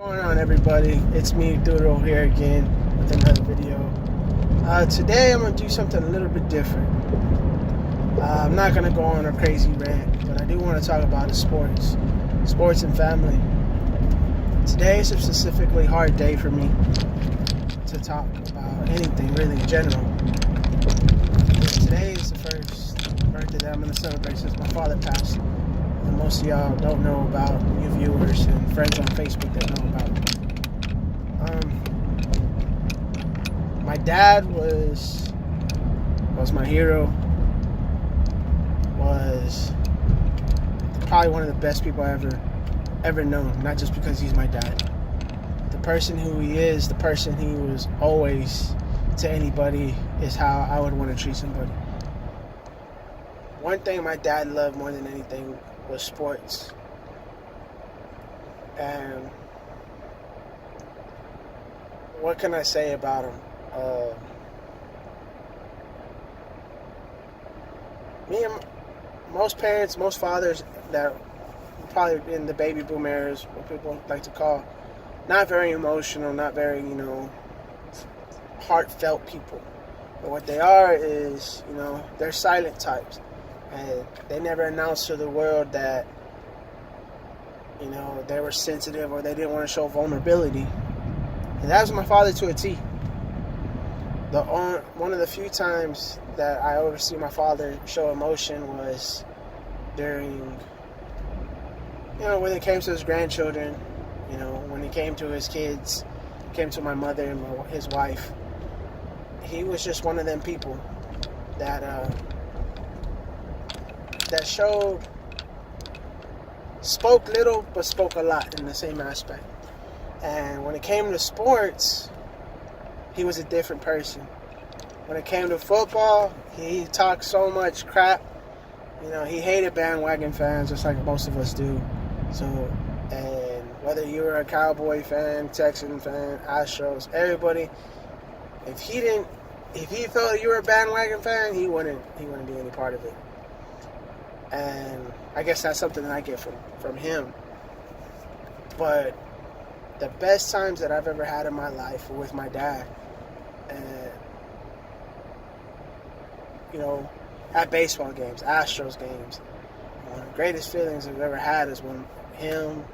What's going on, everybody? It's me, Doodle, here again with another video. Today I'm going to do something a little bit different. I'm not going to go on a crazy rant, but I do want to talk about sports and family. Today is a specifically hard day for me to talk about anything really in general. Today is the first birthday that I'm going to celebrate since my father passed. And most of y'all don't know about, you viewers and friends on Facebook that know about. My dad was my hero, was probably one of the best people I ever known, not just because he's my dad. The person who he is, the person he was always to anybody is how I would want to treat somebody. One thing my dad loved more than anything was sports. And what can I say about him? Me and most parents, most fathers that probably in the baby boom eras, what people like to call, not very emotional, not very, heartfelt people. But what they are is, they're silent types. And they never announced to the world that, they were sensitive or they didn't want to show vulnerability. And that was my father to a T. One of the few times that I ever see my father show emotion was during, when it came to his grandchildren, when it came to his kids, came to my mother and his wife. He was just one of them people that spoke little but spoke a lot in the same aspect. And when it came to sports, he was a different person. When it came to football, he talked so much crap. He hated bandwagon fans just like most of us do. So, and whether you were a Cowboy fan, Texan fan, Astros, everybody, if he thought you were a bandwagon fan, he wouldn't be any part of it. And I guess that's something that I get from him. But the best times that I've ever had in my life were with my dad. And, at baseball games, Astros games. One of the greatest feelings I've ever had is when him,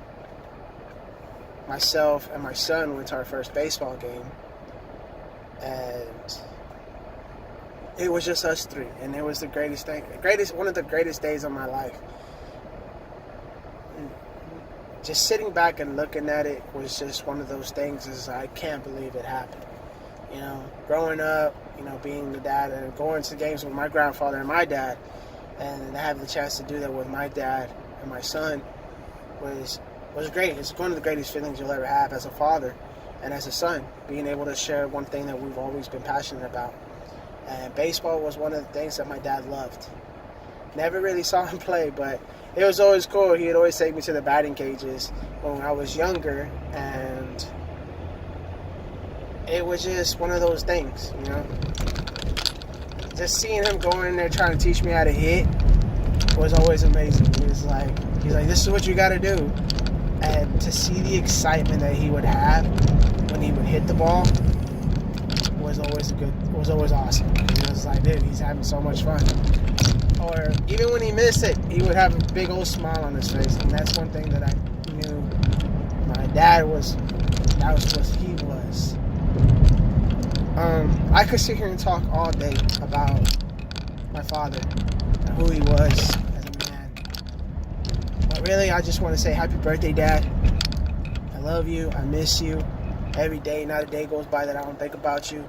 myself, and my son went to our first baseball game. And it was just us three, and it was the greatest thing, one of the greatest days of my life. Just sitting back and looking at it was just one of those things. Is I can't believe it happened. Growing up, being the dad and going to games with my grandfather and my dad, and to have the chance to do that with my dad and my son was great. It's one of the greatest feelings you'll ever have as a father and as a son, being able to share one thing that we've always been passionate about. And baseball was one of the things that my dad loved. Never really saw him play, but it was always cool. He'd always take me to the batting cages when I was younger, and it was just one of those things, Just seeing him go in there trying to teach me how to hit was always amazing. He's like, this is what you got to do. And to see the excitement that he would have when he would hit the ball was always awesome. It was like, dude, he's having so much fun. Or even when he missed it, he would have a big old smile on his face. And that's one thing that I knew my dad was. That was what he was. I could sit here and talk all day about my father and who he was as a man. But really, I just want to say happy birthday, Dad. I love you. I miss you. Every day, not a day goes by that I don't think about you.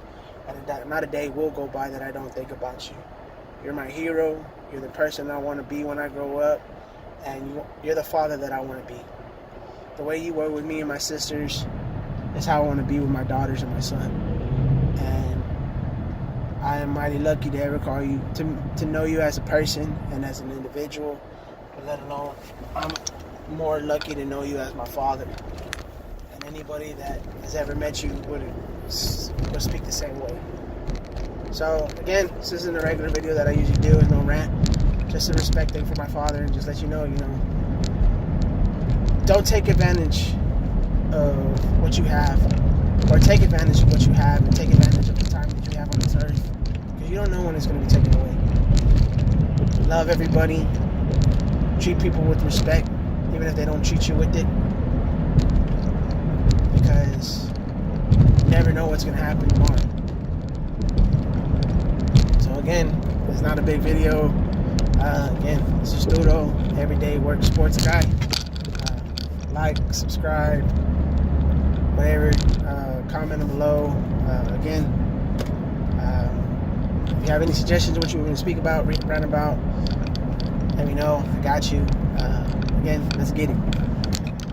And not a day will go by that I don't think about you. You're my hero. You're the person I want to be when I grow up. And you're the father that I want to be. The way you were with me and my sisters is how I want to be with my daughters and my son. And I am mighty lucky to ever call you, to know you as a person and as an individual. But let alone, I'm more lucky to know you as my father. And anybody that has ever met you would speak the same way. So again, this isn't a regular video that I usually do. It's no rant. Just a respect thing for my father, and just let you know, don't take advantage of what you have, or take advantage of what you have, and take advantage of the time that you have on this earth, because you don't know when it's going to be taken away. Love everybody. Treat people with respect, even if they don't treat you with it, because you never know what's going to happen tomorrow. So again, it's not a big video. Again, this is Studo, everyday work sports guy. Like, subscribe, whatever, comment below. Again, if you have any suggestions of what you want to speak about, rant about, let me know. I got you. Again, let's get it.